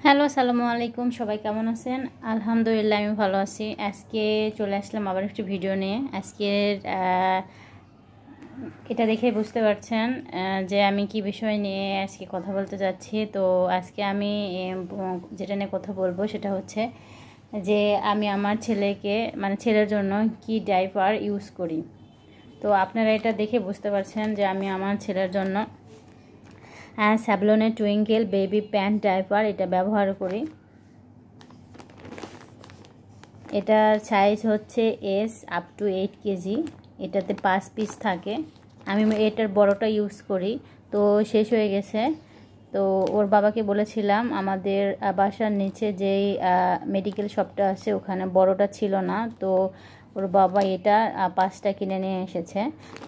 Hello, আসসালামু আলাইকুম। সবাই কেমন আছেন? আলহামদুলিল্লাহ, আমি ভালো আছি। আজকে চলে আসলাম আবার একটি ভিডিও নিয়ে। আজকের এটা দেখে বুঝতে পারছেন যে আমি কি বিষয় নিয়ে আজকে কথা বলতে যাচ্ছি। তো আজকে আমি যেটা নিয়ে কথা বলবো সেটা হচ্ছে যে আমি আমার ছেলেকে ছেলের জন্য কি ডাইপার ইউজ করি। তো আপনারা এটা দেখে বুঝতে পারছেন যে আমি আমার ছেলের জন্য স্যাভলনের টুইঙ্কেল বেবি প্যান্ট ডাইপার এটা ব্যবহার করি। এটার সাইজ হচ্ছে এস আপ টু 8 কেজি। এটাতে 5 পিস থাকে। আমি এটার বড়টা ইউজ করি, তো শেষ হয়ে গেছে। তো ওর বাবাকে বলেছিলাম আমাদের বাসার নিচে যেই মেডিকেল শপটা আছে ওখানে বড়টা ছিল না, তো ওর বাবা এটা 5টা কিনে নিয়ে এসেছে।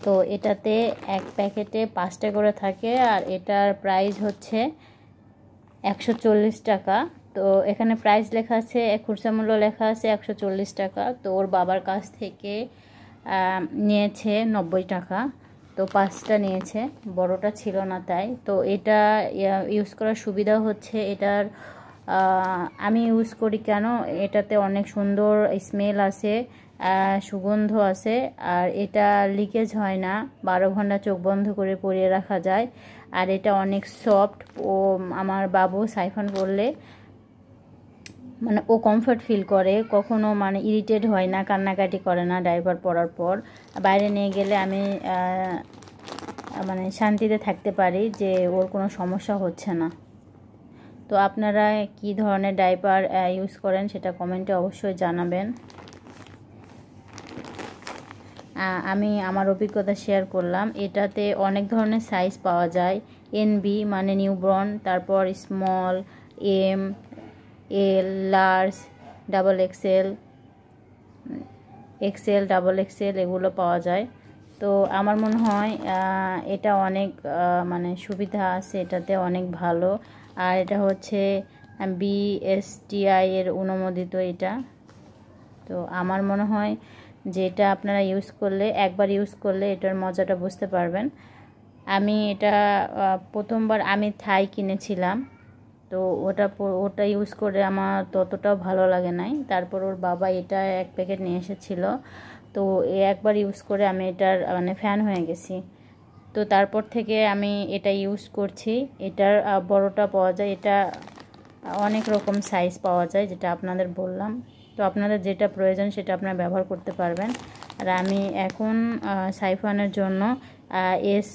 তো এটাতে এক প্যাকেটে 5টা করে থাকে, আর এটার প্রাইস হচ্ছে 140 টাকা। তো এখানে প্রাইস লেখা আছে, খুচরা মূল্য লেখা আছে 140 টাকা। তো ওর বাবার কাছ থেকে নিয়েছে 90 টাকা। তো 5টা নিয়েছে, বড়টা ছিল না তাই। তো এটা ইউজ করার সুবিধা হচ্ছে এটার আমি ইউজ করি কেন, এটাতে অনেক সুন্দর স্মেল আছে, সুগন্ধ আছে, আর এটা লিকেজ হয় না। 12 ঘন্টা চোখ বন্ধ করে পরিয়ে রাখা যায়। আর এটা অনেক সফট। ও আমার বাবু সাইফন করলে ও কমফর্ট ফিল করে, কখনো ইরিটেট হয় না, কান্নাকাটি করে না ডাইপার পরার পর। বাইরে নিয়ে গেলে আমি শান্তিতে থাকতে পারি যে ওর কোনো সমস্যা হচ্ছে না। তো আপনারা কি ধরনের ডাইপার ইউজ করেন সেটা কমেন্টে অবশ্যই জানাবেন। আমি আমার অভিজ্ঞতা শেয়ার করলাম। এটাতে অনেক ধরনের সাইজ পাওয়া যায়। এনবি মানে নিউবর্ন, তারপর small, M, L, large, double XL, XL, double XL এগুলো পাওয়া যায়। তো আমার মনে হয় এটা অনেক সুবিধা আছে, এটাতে অনেক ভালো। আর এটা হচ্ছে BSTI এর অনুমোদিত এটা। তো আমার মনে হয় যে এটা আপনারা ইউজ করলে, একবার ইউজ করলে এটার মজাটা বুঝতে পারবেন। আমি এটা প্রথমবার আমি থাই কিনেছিলাম, তো ওটা ইউজ করে আমার ততটাও ভালো লাগে নাই। তারপর ওর বাবা এটা এক প্যাকেট নিয়ে এসেছিল, তো একবার ইউজ করে আমি এটার ফ্যান হয়ে গেছি। তো তারপর থেকে আমি এটা ইউজ করছি। এটার বড়টা পাওয়া যায়, এটা অনেক রকম সাইজ পাওয়া যায় যেটা আপনাদের বললাম। তো আপনাদের যেটা প্রয়োজন সেটা আপনারা ব্যবহার করতে পারবেন। আর আমি এখন সাইফনের জন্য এস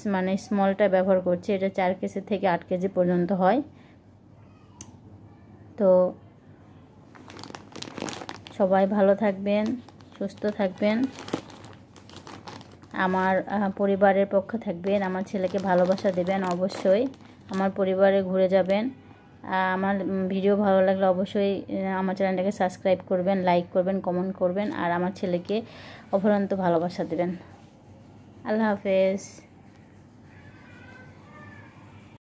স্মলটা ব্যবহার করছি। এটা 4 কেজি থেকে 8 কেজি পর্যন্ত হয়। তো সবাই ভালো থাকবেন, সুস্থ থাকবেন, আমার পরিবারের পক্ষে থাকবেন, আমার ছেলেকে ভালোবাসা দেবেন। অবশ্যই আমার পরিবারে ঘুরে যাবেন। আমার ভিডিও ভালো লাগলে অবশ্যই আমার চ্যানেলটাকে সাবস্ক্রাইব করবেন, লাইক করবেন, কমেন্ট করবেন, আর আমার ছেলেকে অফুরন্ত ভালোবাসা দেবেন। আল্লাহ হাফেজ।